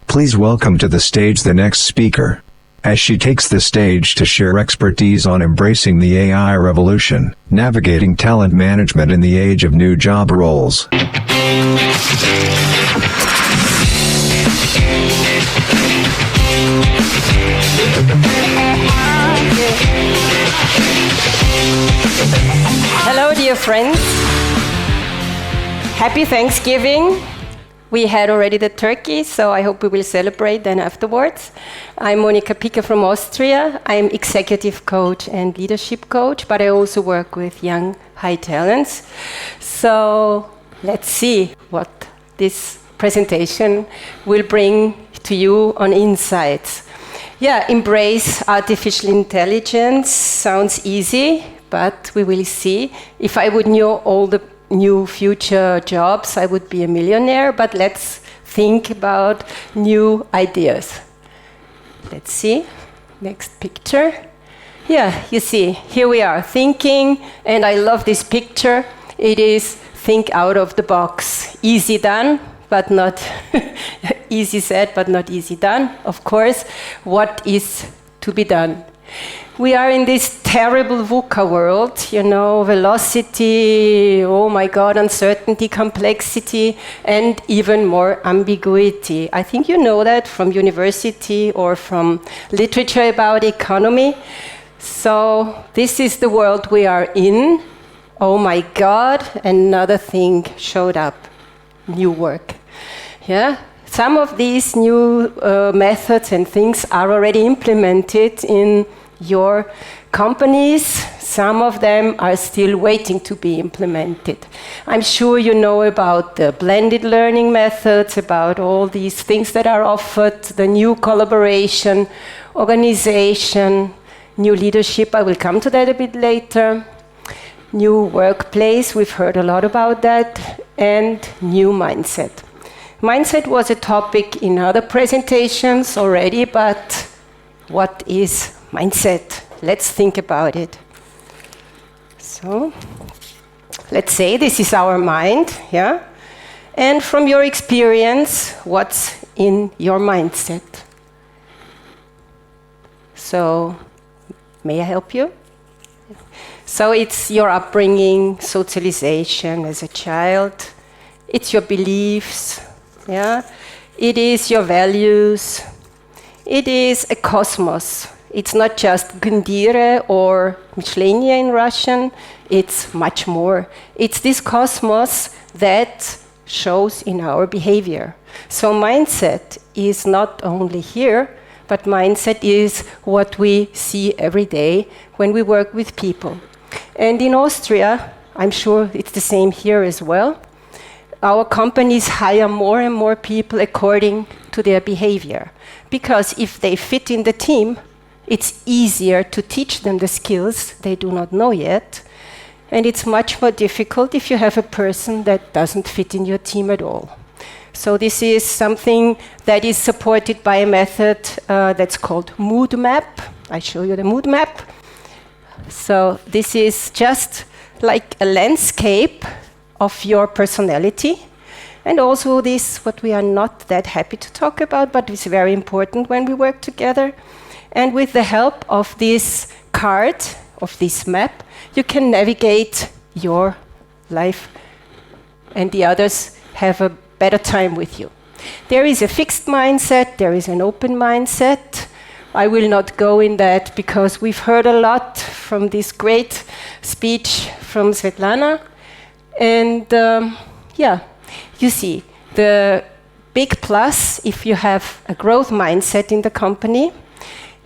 Please welcome to the stage the next speaker, as she takes the stage to share expertise on embracing the AI revolution, navigating talent management in the age of new job roles. Hello, dear friends. Happy Thanksgiving. We had already the turkey, so I hope we will celebrate then afterwards. I'm Monika PICKER from Austria. I'm executive coach and leadership coach, but I also work with young high talents. So let's see what this presentation will bring to you on insights. Yeah, embrace artificial intelligence sounds easy, but we will see. If I would know all the new future jobs, I would be a millionaire, but let's think about new ideas. Let's see, next picture. Yeah, you see, here we are thinking, and I love this picture. It is think out of the box. Easy done, but not easy said, but not easy done. Of course, what is to be done? We are in this terrible VUCA world, you know, velocity, oh my God, uncertainty, complexity, and even more ambiguity. I think you know that from university or from literature about economy. So this is the world we are in. Oh my God, another thing showed up, new work. Yeah, some of these new methods and things are already implemented in your companies. Some of them are still waiting to be implemented. I'm sure you know about the blended learning methods, about all these things that are offered, the new collaboration, organization, new leadership. I will come to that a bit later. New workplace, we've heard a lot about that, and new mindset. Mindset was a topic in other presentations already, but what is mindset? Let's think about it. So, let's say this is our mind, yeah? And from your experience, what's in your mindset? So, may I help you? So it's your upbringing, socialization as a child. It's your beliefs, yeah? It is your values. It is a cosmos. It's not just Gundire or Michlenia in Russian, it's much more. It's this cosmos that shows in our behavior. So mindset is not only here, but mindset is what we see every day when we work with people. And in Austria, I'm sure it's the same here as well, our companies hire more and more people according to their behavior. Because if they fit in the team, it's easier to teach them the skills they do not know yet. And it's much more difficult if you have a person that doesn't fit in your team at all. So this is something that is supported by a method that's called mood map. I show you the mood map. So this is just like a landscape of your personality. And also this, what we are not that happy to talk about, but it's very important when we work together. And with the help of this card, of this map, you can navigate your life and the others have a better time with you. There is a fixed mindset, there is an open mindset. I will not go in that because we've heard a lot from this great speech from Svetlana. And yeah, you see, the big plus, if you have a growth mindset in the company,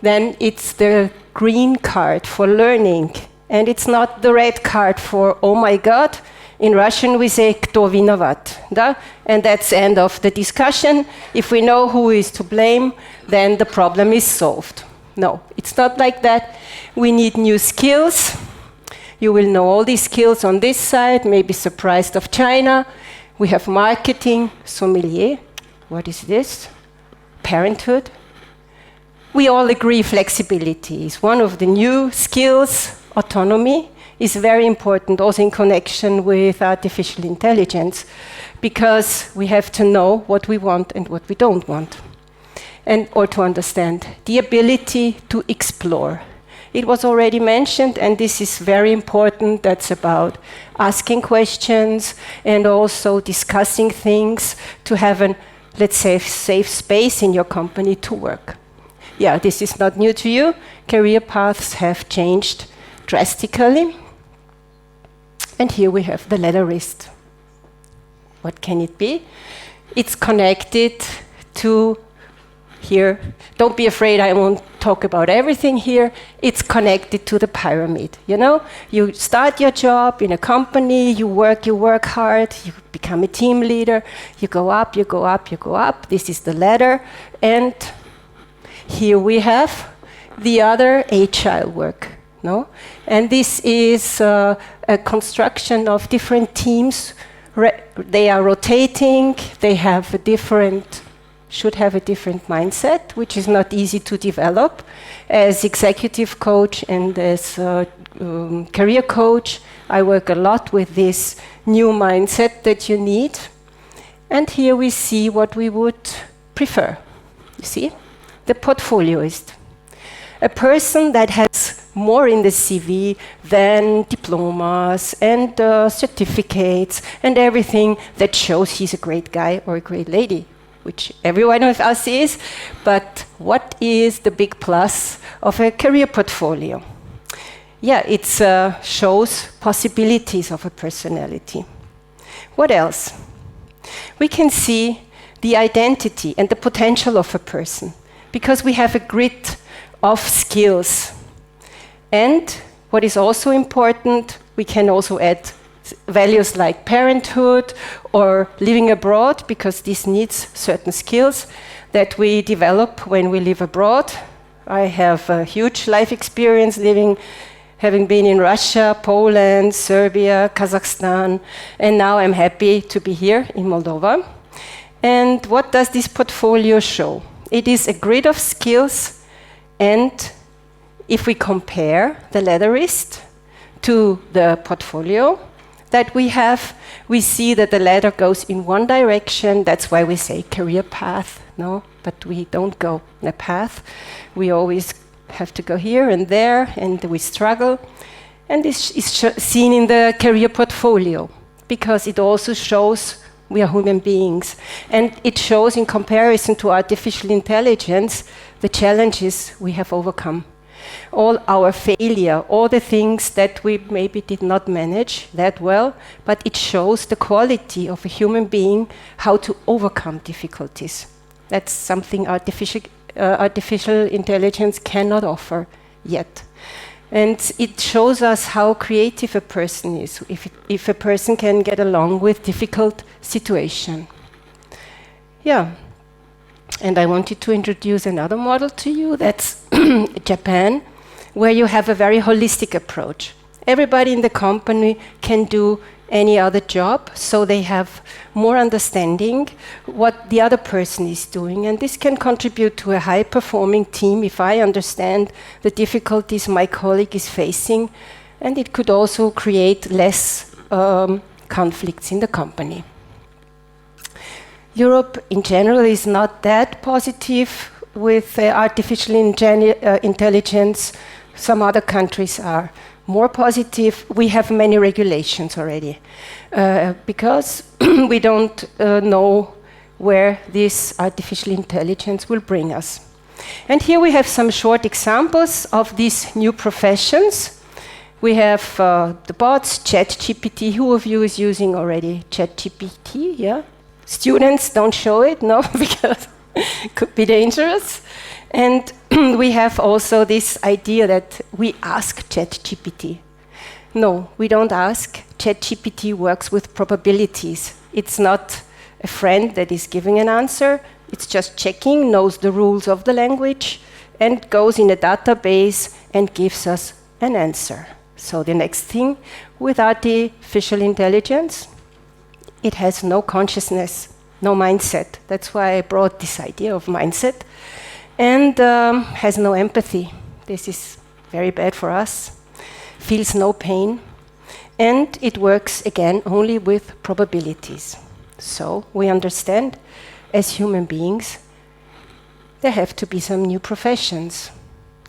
then it's the green card for learning. And it's not the red card for, oh my God. In Russian we say, kto vinovat, da? And that's the end of the discussion. If we know who is to blame, then the problem is solved. No, it's not like that. We need new skills. You will know all these skills on this side, maybe surprised of China. We have marketing, sommelier. What is this? Parenthood. We all agree flexibility is one of the new skills. Autonomy is very important, also in connection with artificial intelligence, because we have to know what we want and what we don't want. or to understand, the ability to explore. It was already mentioned, and this is very important. That's about asking questions and also discussing things to have an, let's say, safe space in your company to work. Yeah, this is not new to you. Career paths have changed drastically. And here we have the letterist. What can it be? It's connected to here. Don't be afraid, I won't talk about everything here. It's connected to the pyramid. You know, you start your job in a company, you work hard, you become a team leader, you go up, you go up, you go up. This is the ladder. And here we have the other agile work. No? And this is a construction of different teams. They are rotating, they have a different, should have a different mindset, which is not easy to develop. As executive coach and as career coach, I work a lot with this new mindset that you need. And here we see what we would prefer. You see? The portfolioist. A person that has more in the CV than diplomas and certificates and everything that shows he's a great guy or a great lady, which every one of us is. But what is the big plus of a career portfolio? Yeah, it shows possibilities of a personality. What else? We can see the identity and the potential of a person because we have a grid of skills. And what is also important, we can also add values like parenthood or living abroad, because this needs certain skills that we develop when we live abroad. I have a huge life experience having been in Russia, Poland, Serbia, Kazakhstan, and now I'm happy to be here in Moldova. And what does this portfolio show? It is a grid of skills, and if we compare the letterist to the portfolio that we have, we see that the ladder goes in one direction. That's why we say career path, no? But we don't go in a path. We always have to go here and there, and we struggle. And this is seen in the career portfolio, because it also shows we are human beings. And it shows, in comparison to artificial intelligence, the challenges we have overcome. All our failure, all the things that we maybe did not manage that well, but it shows the quality of a human being, how to overcome difficulties. That's something artificial intelligence cannot offer yet. And it shows us how creative a person is, if a person can get along with difficult situation. Yeah. And I wanted to introduce another model to you. That's Japan, where you have a very holistic approach. Everybody in the company can do any other job, so they have more understanding what the other person is doing. And this can contribute to a high-performing team if I understand the difficulties my colleague is facing. And it could also create less conflicts in the company. Europe in general is not that positive with artificial intelligence. Some other countries are more positive. We have many regulations already because we don't know where this artificial intelligence will bring us. And here we have some short examples of these new professions. We have the bots, ChatGPT. Who of you is using already ChatGPT? Yeah? Students, don't show it, no, because it could be dangerous. And we have also this idea that we ask ChatGPT. No, we don't ask. ChatGPT works with probabilities. It's not a friend that is giving an answer. It's just checking, knows the rules of the language, and goes in a database and gives us an answer. So the next thing with artificial intelligence, it has no consciousness, no mindset. That's why I brought this idea of mindset. And has no empathy. This is very bad for us. Feels no pain. And it works, again, only with probabilities. So we understand, as human beings, there have to be some new professions.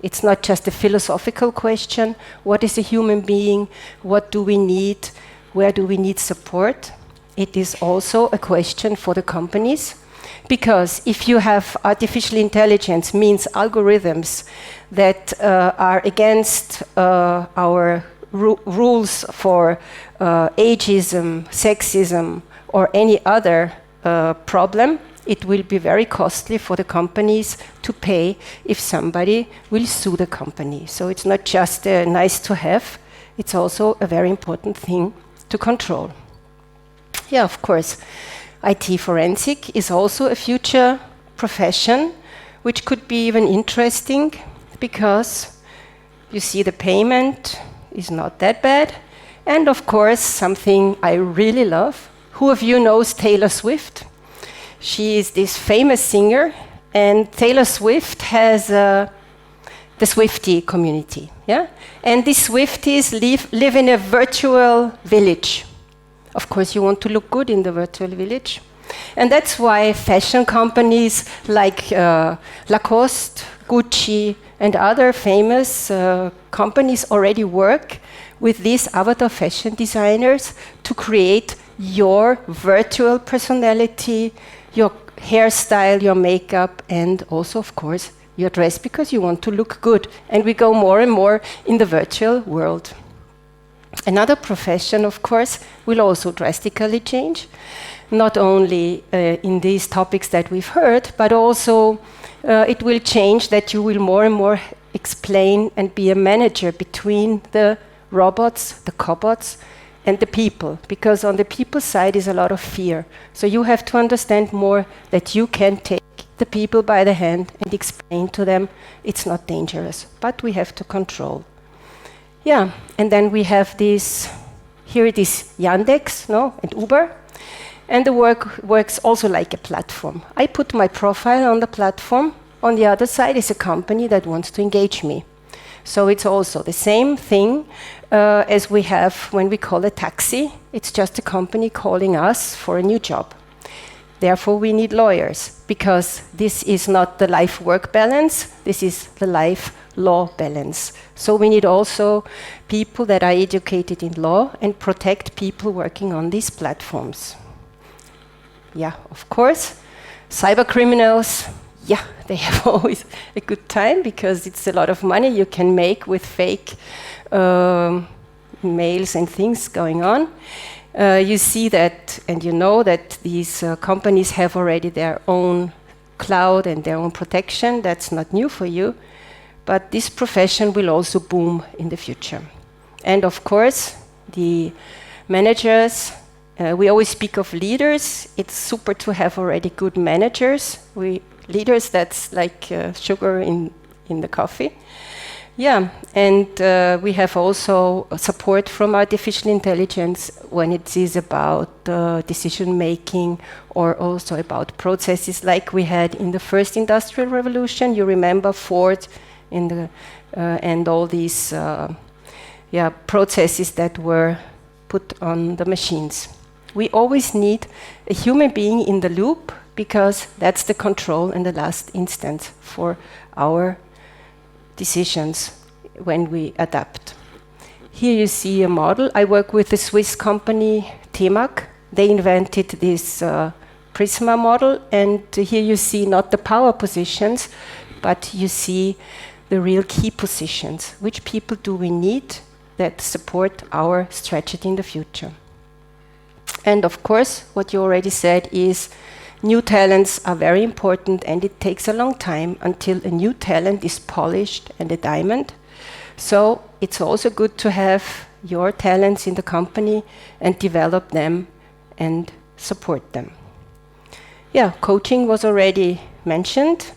It's not just a philosophical question, what is a human being, what do we need, where do we need support? It is also a question for the companies, because if you have artificial intelligence, means algorithms that are against our rules for ageism, sexism, or any other problem, it will be very costly for the companies to pay if somebody will sue the company. So it's not just nice to have, it's also a very important thing to control. Yeah, of course, IT forensic is also a future profession, which could be even interesting because you see the payment is not that bad. And of course, something I really love. Who of you knows Taylor Swift? She is this famous singer, and Taylor Swift has the Swiftie community. Yeah? And these Swifties live in a virtual village. Of course, you want to look good in the virtual village. And that's why fashion companies like Lacoste, Gucci, and other famous companies already work with these avatar fashion designers to create your virtual personality, your hairstyle, your makeup, and also, of course, your dress, because you want to look good. And we go more and more in the virtual world. Another profession, of course, will also drastically change, not only in these topics that we've heard, but also it will change that you will more and more explain and be a manager between the robots, the cobots, and the people, because on the people side is a lot of fear. So you have to understand more that you can take the people by the hand and explain to them it's not dangerous, but we have to control. Yeah, and then we have this, here it is Yandex, no, and Uber, and the works also like a platform. I put my profile on the platform, on the other side is a company that wants to engage me. So it's also the same thing as we have when we call a taxi. It's just a company calling us for a new job. Therefore, we need lawyers, because this is not the life-work balance, this is the life-law balance. So we need also people that are educated in law and protect people working on these platforms. Yeah, of course, cyber criminals, yeah, they have always a good time, because it's a lot of money you can make with fake mails and things going on. You see that, and you know that these companies have already their own cloud and their own protection. That's not new for you. But this profession will also boom in the future. And of course, the managers, we always speak of leaders. It's super to have already good managers. Leaders, that's like sugar in the coffee. Yeah, and we have also support from artificial intelligence when it is about decision making, or also about processes like we had in the first industrial revolution. You remember Ford in the, and all these processes that were put on the machines. We always need a human being in the loop, because that's the control in the last instance for our decisions when we adapt. Here you see a model. I work with a Swiss company, Temac. They invented this Prisma model, and here you see not the power positions, but you see the real key positions. Which people do we need that support our strategy in the future? And of course, what you already said is new talents are very important, and it takes a long time until a new talent is polished and a diamond. So it's also good to have your talents in the company and develop them and support them. Yeah, coaching was already mentioned.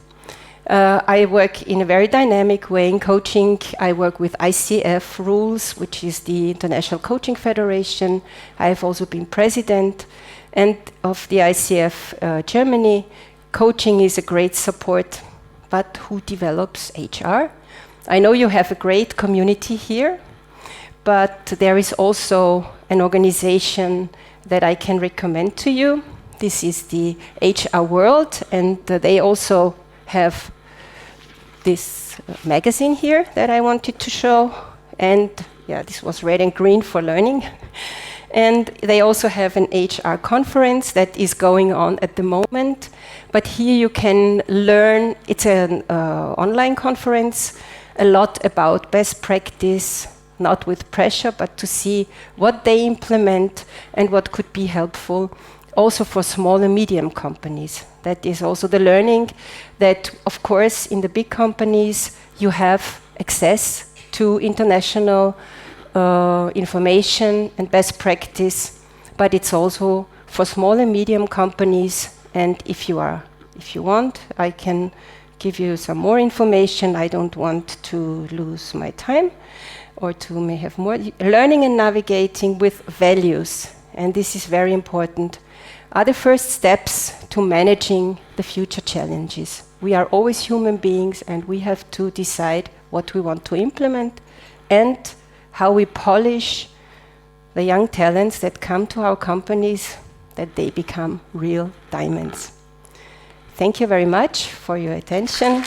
I work in a very dynamic way in coaching. I work with ICF rules, which is the International Coaching Federation. I have also been president and of the ICF Germany. Coaching is a great support, but who develops HR? I know you have a great community here, but there is also an organization that I can recommend to you. This is the HR World, and they also have this magazine here that I wanted to show, and yeah, this was red and green for learning. And they also have an HR conference that is going on at the moment. But here you can learn, it's an online conference, a lot about best practice, not with pressure, but to see what they implement and what could be helpful also for small and medium companies. That is also the learning that, of course, in the big companies, you have access to international information and best practice, but it's also for small and medium companies. And if you want, I can give you some more information. I don't want to lose my time, or to may have more learning and navigating with values. And this is very important. Are the first steps to managing the future challenges. We are always human beings, and we have to decide what we want to implement and how we polish the young talents that come to our companies, that they become real diamonds. Thank you very much for your attention.